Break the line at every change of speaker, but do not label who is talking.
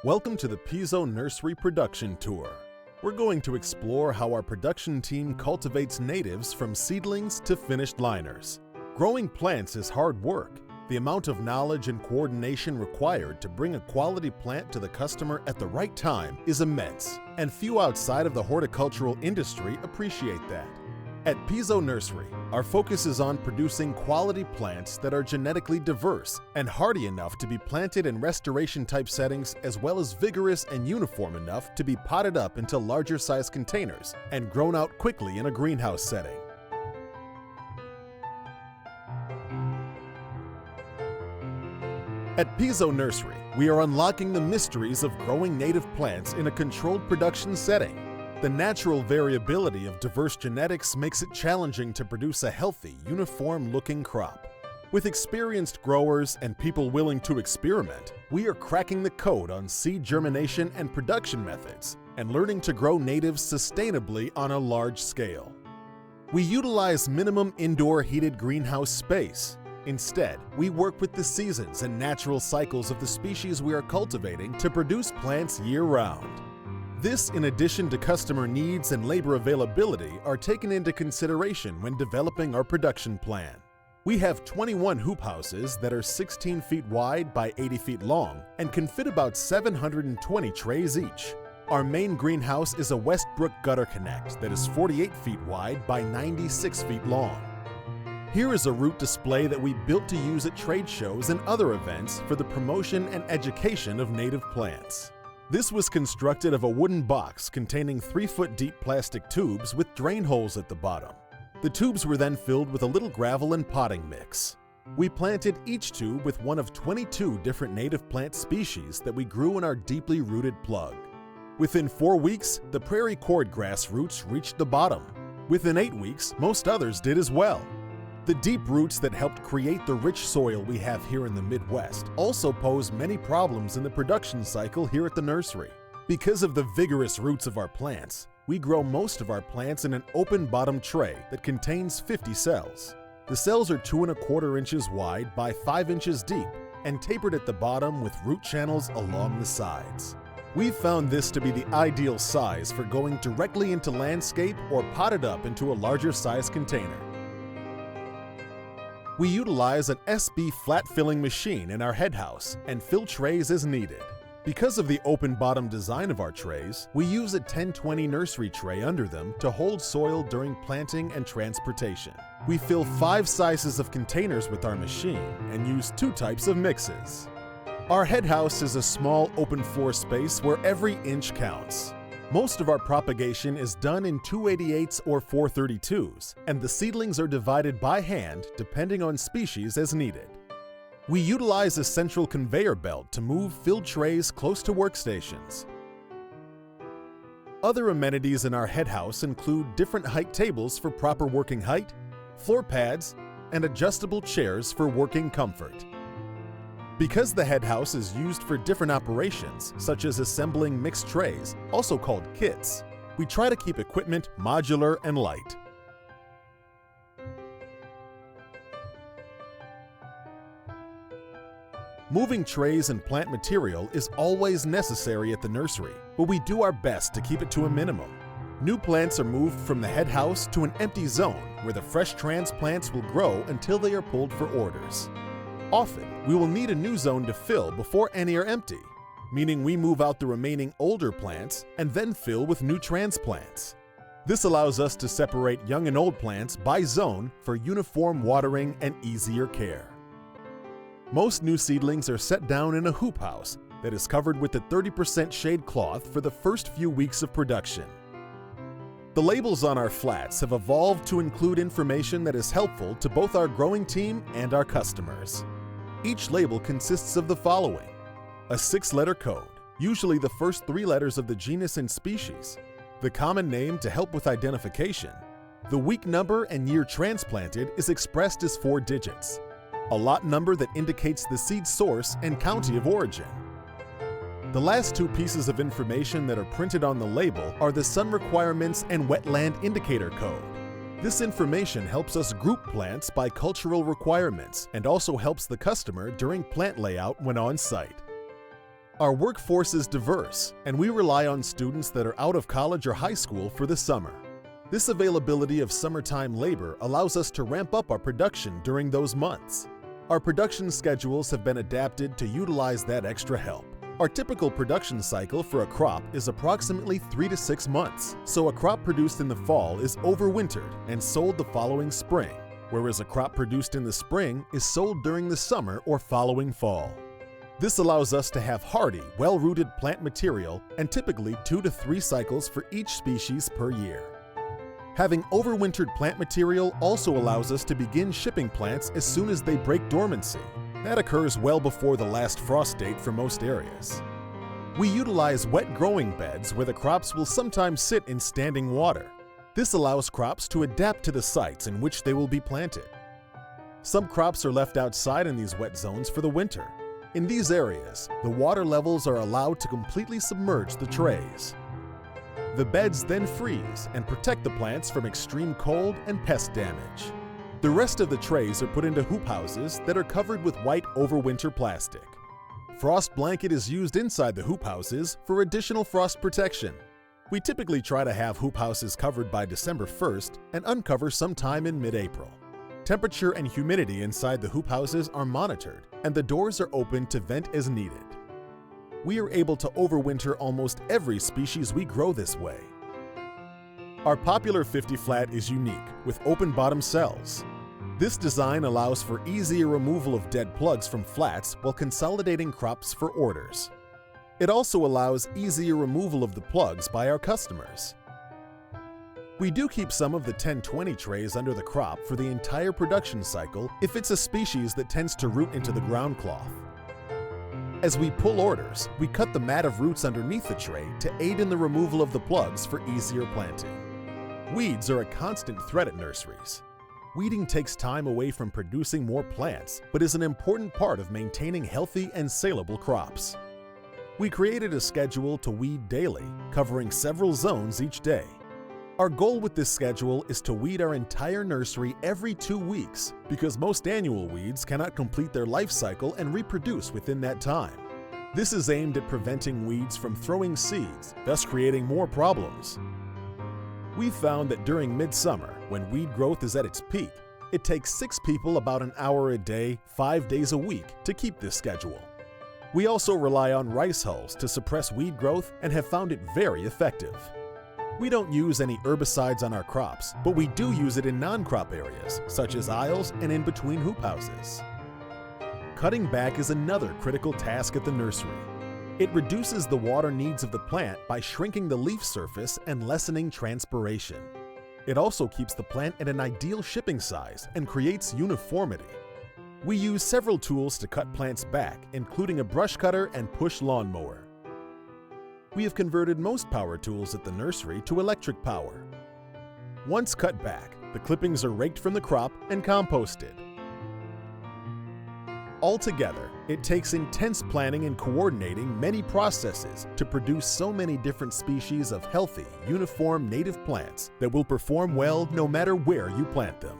Welcome to the Pizzo Nursery Production Tour. We're going to explore how our production team cultivates natives from seedlings to finished liners. Growing plants is hard work. The amount of knowledge and coordination required to bring a quality plant to the customer at the right time is immense, and few outside of the horticultural industry appreciate that. At Pizzo Nursery, our focus is on producing quality plants that are genetically diverse and hardy enough to be planted in restoration-type settings, as well as vigorous and uniform enough to be potted up into larger-sized containers and grown out quickly in a greenhouse setting. At Pizzo Nursery, we are unlocking the mysteries of growing native plants in a controlled production setting. The natural variability of diverse genetics makes it challenging to produce a healthy, uniform-looking crop. With experienced growers and people willing to experiment, we are cracking the code on seed germination and production methods and learning to grow natives sustainably on a large scale. We utilize minimum indoor heated greenhouse space. Instead, we work with the seasons and natural cycles of the species we are cultivating to produce plants year-round. This, in addition to customer needs and labor availability, are taken into consideration when developing our production plan. We have 21 hoop houses that are 16 feet wide by 80 feet long and can fit about 720 trays each. Our main greenhouse is a Westbrook gutter connect that is 48 feet wide by 96 feet long. Here is a root display that we built to use at trade shows and other events for the promotion and education of native plants. This was constructed of a wooden box containing 3-foot deep plastic tubes with drain holes at the bottom. The tubes were then filled with a little gravel and potting mix. We planted each tube with one of 22 different native plant species that we grew in our deeply rooted plug. Within 4 weeks, the prairie cordgrass roots reached the bottom. Within 8 weeks, most others did as well. The deep roots that helped create the rich soil we have here in the Midwest also pose many problems in the production cycle here at the nursery. Because of the vigorous roots of our plants, we grow most of our plants in an open bottom tray that contains 50 cells. The cells are 2¼ inches wide by 5 inches deep and tapered at the bottom with root channels along the sides. We've found this to be the ideal size for going directly into landscape or potted up into a larger size container. We utilize an SB flat filling machine in our head house and fill trays as needed. Because of the open bottom design of our trays, we use a 1020 nursery tray under them to hold soil during planting and transportation. We fill 5 sizes of containers with our machine and use 2 types of mixes. Our head house is a small open floor space where every inch counts. Most of our propagation is done in 288s or 432s, and the seedlings are divided by hand depending on species as needed. We utilize a central conveyor belt to move filled trays close to workstations. Other amenities in our head house include different height tables for proper working height, floor pads, and adjustable chairs for working comfort. Because the head house is used for different operations, such as assembling mixed trays, also called kits, we try to keep equipment modular and light. Moving trays and plant material is always necessary at the nursery, but we do our best to keep it to a minimum. New plants are moved from the head house to an empty zone where the fresh transplants will grow until they are pulled for orders. Often, we will need a new zone to fill before any are empty, meaning we move out the remaining older plants and then fill with new transplants. This allows us to separate young and old plants by zone for uniform watering and easier care. Most new seedlings are set down in a hoop house that is covered with a 30% shade cloth for the first few weeks of production. The labels on our flats have evolved to include information that is helpful to both our growing team and our customers. Each label consists of the following: a 6-letter code, usually the first 3 letters of the genus and species, the common name to help with identification. The week number and year transplanted is expressed as 4 digits, a lot number that indicates the seed source and county of origin. The last 2 pieces of information that are printed on the label are the sun requirements and wetland indicator code. This information helps us group plants by cultural requirements and also helps the customer during plant layout when on site. Our workforce is diverse, and we rely on students that are out of college or high school for the summer. This availability of summertime labor allows us to ramp up our production during those months. Our production schedules have been adapted to utilize that extra help. Our typical production cycle for a crop is approximately 3 to 6 months, so a crop produced in the fall is overwintered and sold the following spring, whereas a crop produced in the spring is sold during the summer or following fall. This allows us to have hardy, well-rooted plant material and typically 2 to 3 cycles for each species per year. Having overwintered plant material also allows us to begin shipping plants as soon as they break dormancy. That occurs well before the last frost date for most areas. We utilize wet growing beds where the crops will sometimes sit in standing water. This allows crops to adapt to the sites in which they will be planted. Some crops are left outside in these wet zones for the winter. In these areas, the water levels are allowed to completely submerge the trays. The beds then freeze and protect the plants from extreme cold and pest damage. The rest of the trays are put into hoop houses that are covered with white overwinter plastic. Frost blanket is used inside the hoop houses for additional frost protection. We typically try to have hoop houses covered by December 1st and uncover sometime in mid-April. Temperature and humidity inside the hoop houses are monitored, and the doors are open to vent as needed. We are able to overwinter almost every species we grow this way. Our popular 50 flat is unique, with open bottom cells. This design allows for easier removal of dead plugs from flats while consolidating crops for orders. It also allows easier removal of the plugs by our customers. We do keep some of the 10-20 trays under the crop for the entire production cycle if it's a species that tends to root into the ground cloth. As we pull orders, we cut the mat of roots underneath the tray to aid in the removal of the plugs for easier planting. Weeds are a constant threat at nurseries. Weeding takes time away from producing more plants, but is an important part of maintaining healthy and saleable crops. We created a schedule to weed daily, covering several zones each day. Our goal with this schedule is to weed our entire nursery every 2 weeks because most annual weeds cannot complete their life cycle and reproduce within that time. This is aimed at preventing weeds from throwing seeds, thus creating more problems. We found that during midsummer, when weed growth is at its peak, it takes 6 people about an hour a day, 5 days a week to keep this schedule. We also rely on rice hulls to suppress weed growth and have found it very effective. We don't use any herbicides on our crops, but we do use it in non-crop areas, such as aisles and in between hoop houses. Cutting back is another critical task at the nursery. It reduces the water needs of the plant by shrinking the leaf surface and lessening transpiration. It also keeps the plant at an ideal shipping size and creates uniformity. We use several tools to cut plants back, including a brush cutter and push lawnmower. We have converted most power tools at the nursery to electric power. Once cut back, the clippings are raked from the crop and composted. Altogether, it takes intense planning and coordinating many processes to produce so many different species of healthy, uniform native plants that will perform well no matter where you plant them.